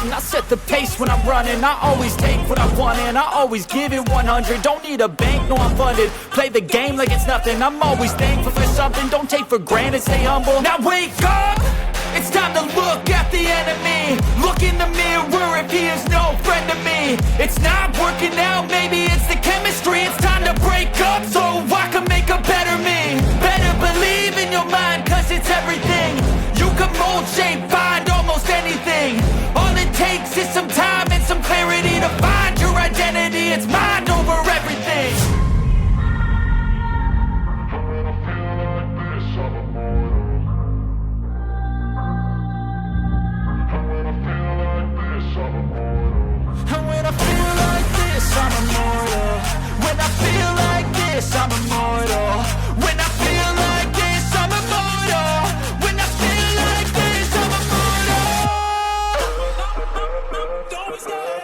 frontin', I set the pace when I'm running. I always take what I want and I always give it 100. Don't need a bank, no I'm funded. Play the game like it's nothing. I'm always thankful for something. Don't take for granted, stay humble. Now wake up! It's time to look at the enemy. Look in the mirror if he is no friend to me. It's not working out, maybe it's the chemistry. It's time to break up so I can make a better me. Better believe in your mind, cause it's everything. You can mold, shape, find almost anything. All it takes is some time and some clarity to find your identity. It's mind over everything. And when I feel like this, I'm immortal. When I feel like this, I'm immortal. When I feel like this, I'm immortal. When I feel like this, I'm immortal. Don't stop.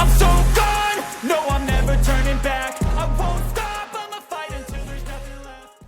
I'm so gone, no I'm never turning back. I won't stop, I'ma fight until there's nothing left.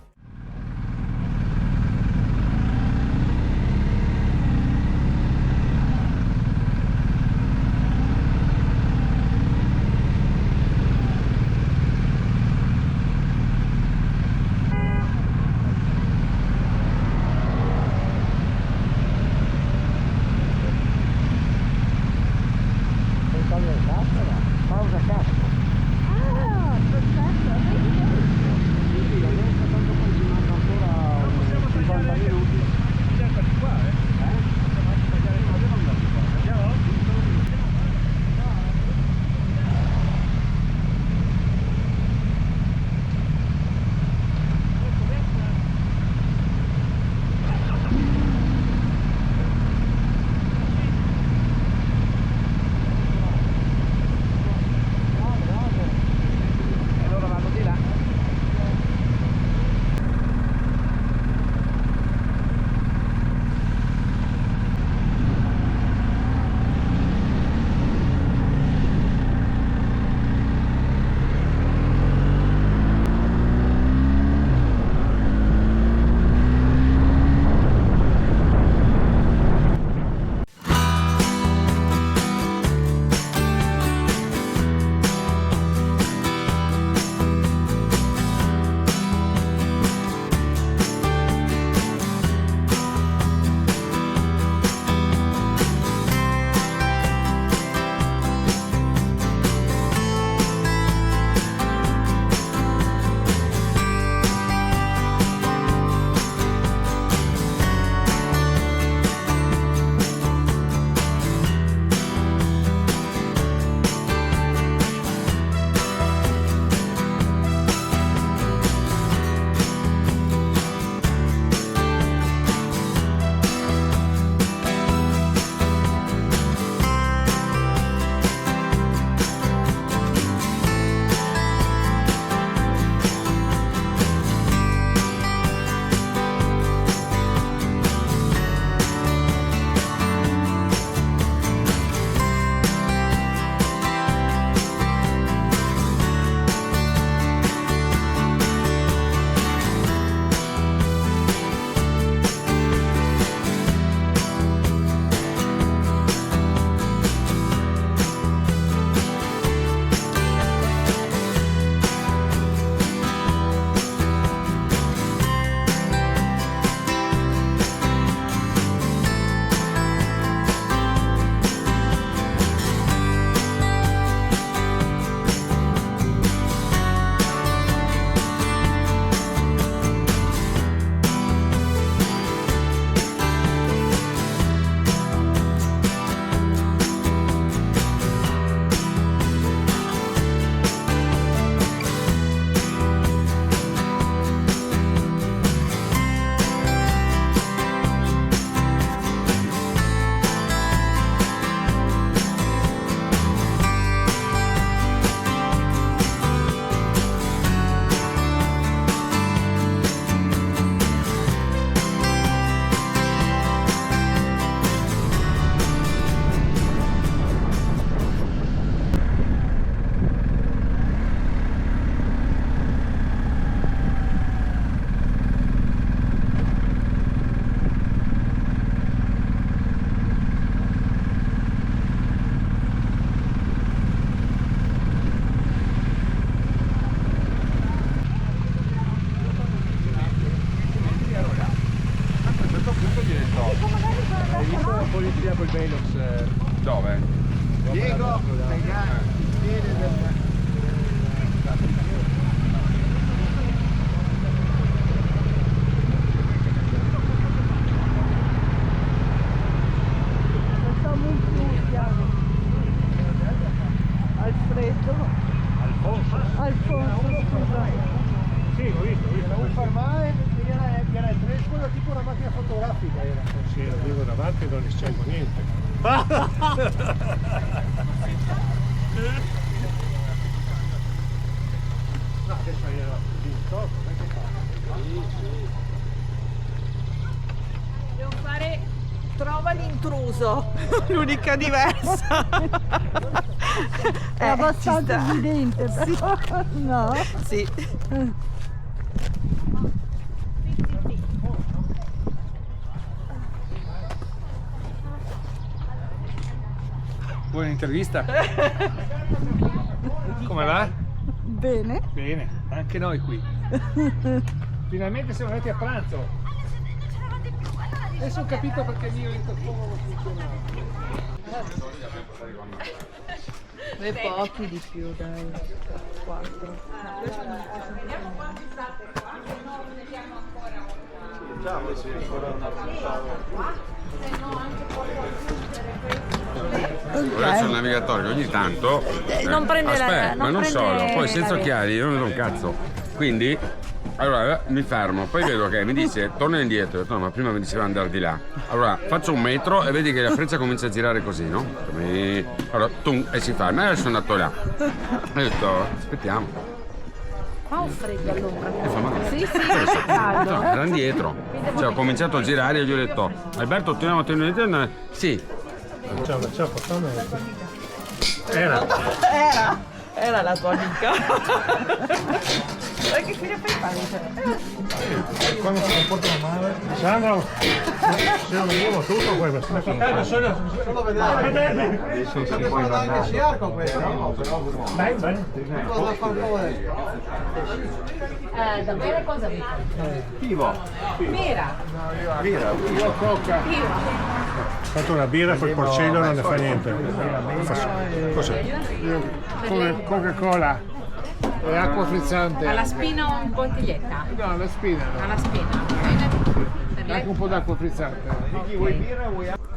Alfonso, scusa. Sì, ho visto. Un farmale era il Tresco, tipo una macchina fotografica era. Sì, lo dico davanti e non ne scelgo niente. No, adesso io in stock, non è che fa. Devo fare trova l'intruso, l'unica diversa. È abbastanza ci sta. evidente, però. No? Sì. Vuoi un'intervista? Come va? Bene. Bene, anche noi qui. Finalmente siamo arrivati a pranzo. Adesso ho capito perché il mio interfono non funzionava. E pochi di più, dai. 4. Adesso il navigatore ogni tanto non prende aspetta, ma non prende solo, poi la senza rete. occhiali io non vedo un cazzo, quindi allora mi fermo, poi vedo che mi dice torna indietro, ho detto, no, ma prima mi diceva andare di là, allora faccio 1 metro e vedi che la freccia comincia a girare così, no? Allora e si fa, ma sono andato là, ho detto aspettiamo. Fa un freddo all'ombra. Fa male. Sì, caldo. No, era indietro, cioè ho cominciato a girare e gli ho detto Alberto torniamo indietro, sì. Ciao, portami. Era la tua amica. Perché fine fai Quando si comportano male. Sandro, se non venivo tutto poi basta. Solo vedere. Adesso si può andare anche sciarco questo, no? Vai. Cosa fa il Da bere cosa mi Pivo. Mira. Pivo, coca. Fatto una birra col porcello non ne fa niente. Cos'è? Coca-Cola e acqua frizzante. Alla spina o in bottiglietta? No, alla spina. No. Alla spina. Anche un po' d'acqua frizzante. Vuoi birra o vuoi acqua?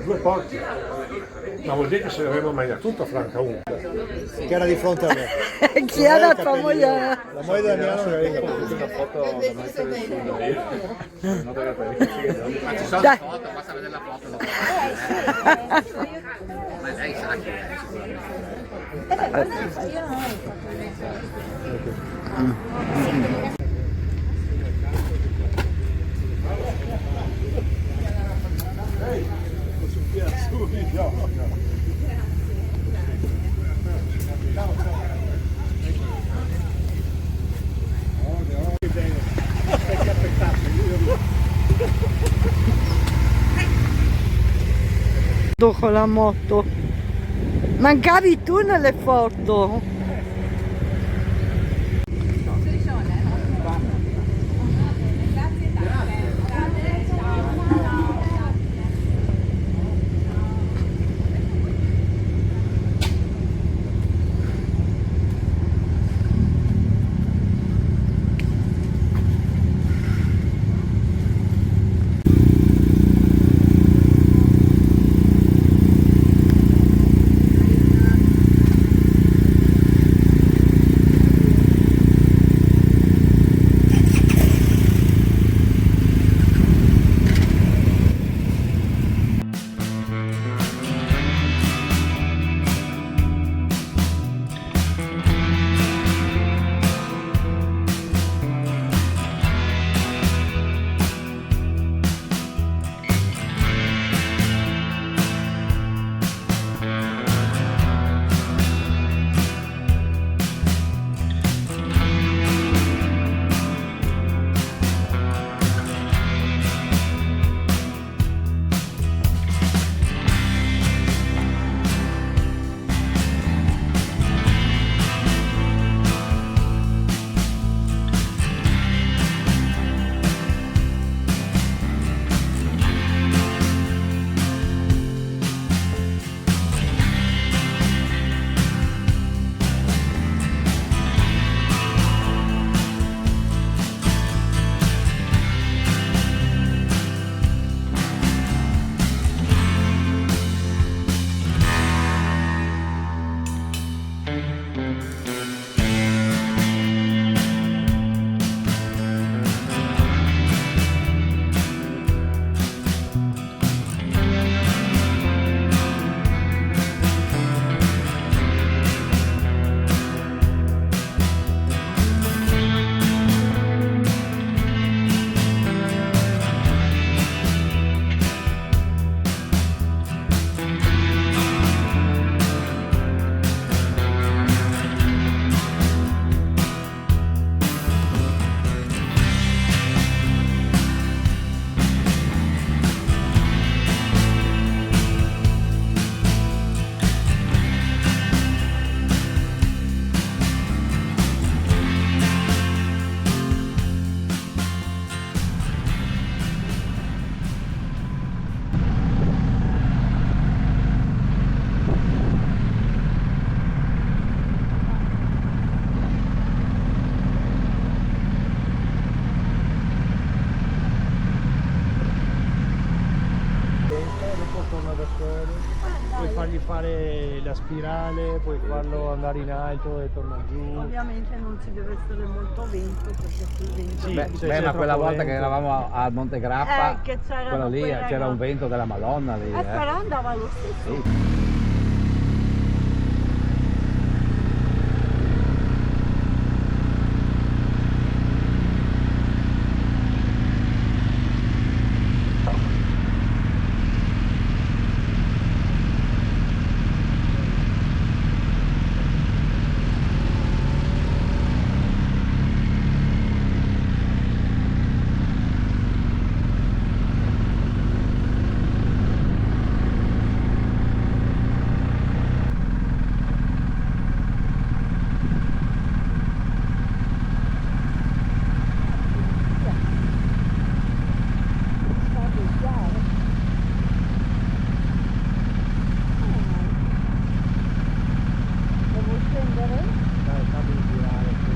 2 porti. Ma vuol dire che se l'avevo mangiato tutto Franca 1. Che era di fronte a me. Chi è la tua moglie? La moglie della mia non aveva capito. Una foto da mettere su Dai. foto, basta vedere la foto. Ma lei sa chi è. Con la moto. Mancavi tu nelle foto. la spirale, puoi farlo andare in alto e tornare giù. Ovviamente non ci deve essere molto vento perché il vento Sì, è se Beh, c'è ma quella troppo volta che vento. eravamo a Monte Grappa, che c'erano quello lì quei c'era ragazzi. un vento della Madonna lì. Però andava lo stesso. Sì. Devo scendere? Dai, fammi girare. Sì.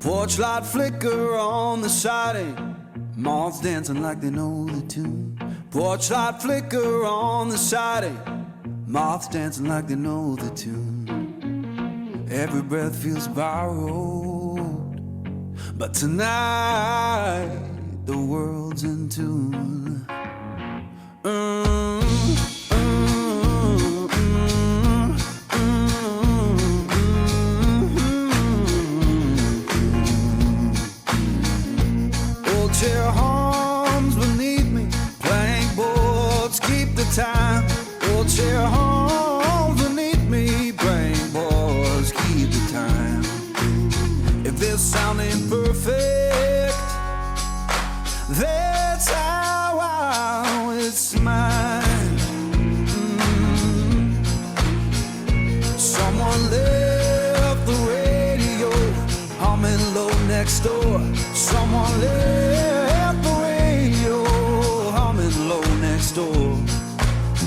Porch light flicker on the siding, moths dancing like they know the tune. Porch light flicker on the siding, moths dancing like they know the tune. Every breath feels borrowed, but tonight the world's in tune. Old chair hums beneath me, plank boards keep the time. Old chair hums beneath me, plank boards keep the time. If this sound ain't perfect, that's how I always mine. Someone left the radio humming low next door. Someone left the radio humming low next door.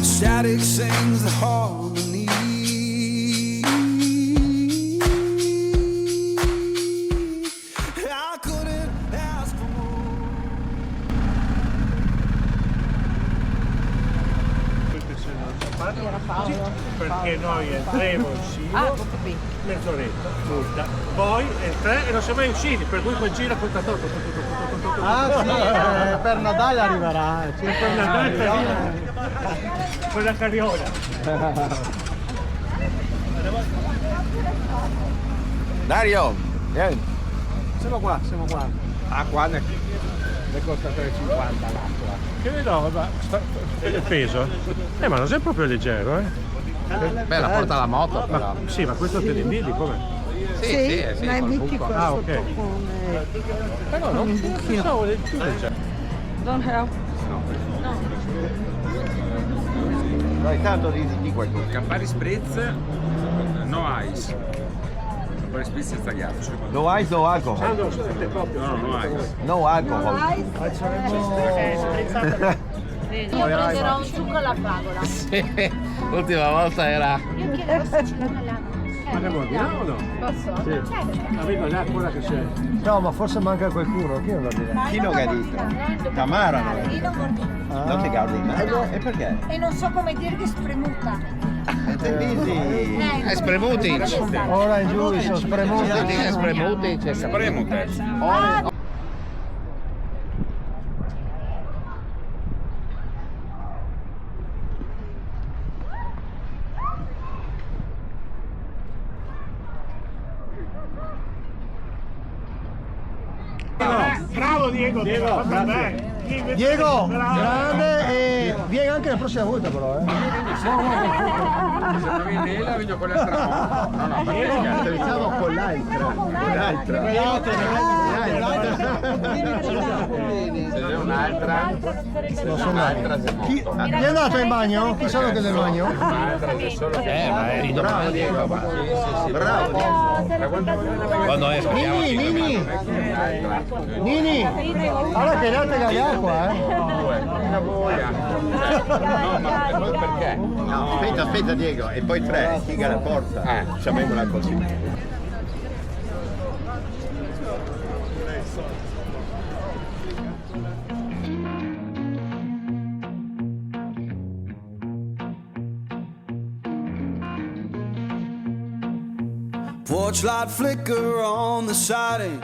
Static sings the harmony. I couldn't ask for more. Perché noi entriamo in Silo, mezz'oretta, multa. Poi entriamo e non siamo mai usciti, per cui quel giro poi Ah sì, per Natale arriverà. per Natale con la carriola. Dario, vieni. Siamo qua. Acqua ne costa 3,50 l'acqua. Che no, ma il peso? Ma non sei proprio leggero, Beh, la porta la moto però. Sì, ma questo te li invidi come? Sì, ma col metti buco. qua Ah, sotto ok. con No, non pensavo del più leggero. don't help. Dai, tanto di qualcosa. Campari Spritz, no ice. Campari Spritz senza ghiaccio. No ice, no alcohol. Sandro, siete proprio. No, no ice. No alcohol. Io prenderò un succo alla fragola. Sì, l'ultima volta era. Io chiedo rossicino alla... Ma ne vuoi dire o no? Posso? Sì. Avevo là quella che c'è. No, ma forse manca qualcuno, chi non lo dire? Chi non ha detto? Tamara no. Io non voglio. Non ti guardi mai? E perché? E non so come dire che spremuta. È spremuti. Ora in giù sono spremuti. È spremuti, c'è Spremute. Bravo Diego! Diego, Diego, grande e anche la prossima volta però, Se non viene Ela, vengo con l'altra moto. No, perché Pensavo con l'altra. se n'è un'altra, Chi è andato in bagno? Chi sono che del bagno? un'altra c'è solo che Ma eri bravo Diego. bravo. Quando esco Nini, allora che date l'acqua, Una voglia. No, ma poi perché? No, aspetta Diego, e poi 3, figa la forza. Ci avevo così. Porch light flicker on the siding,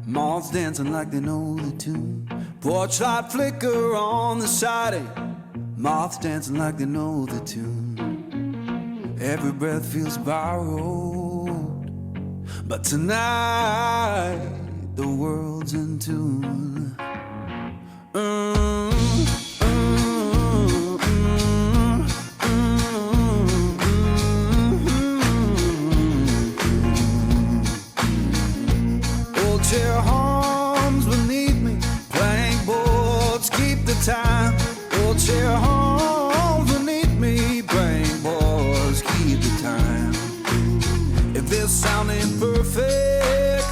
moths dancing like they know the tune. Porch light flicker on the siding, moths dancing like they know the tune. Every breath feels borrowed, but tonight the world's in tune. Old chair hums beneath me, plank boards keep the time. Old chair hums beneath me, plank boards keep the time. If this sound ain't perfect,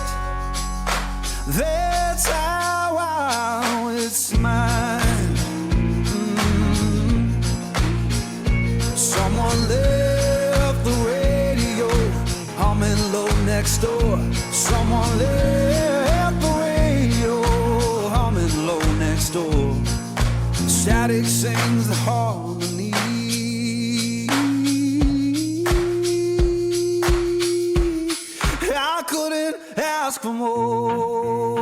that's how it's mine. Someone left the radio humming low next door. Someone left the radio humming low next door. Static sings the harmony. I couldn't ask for more.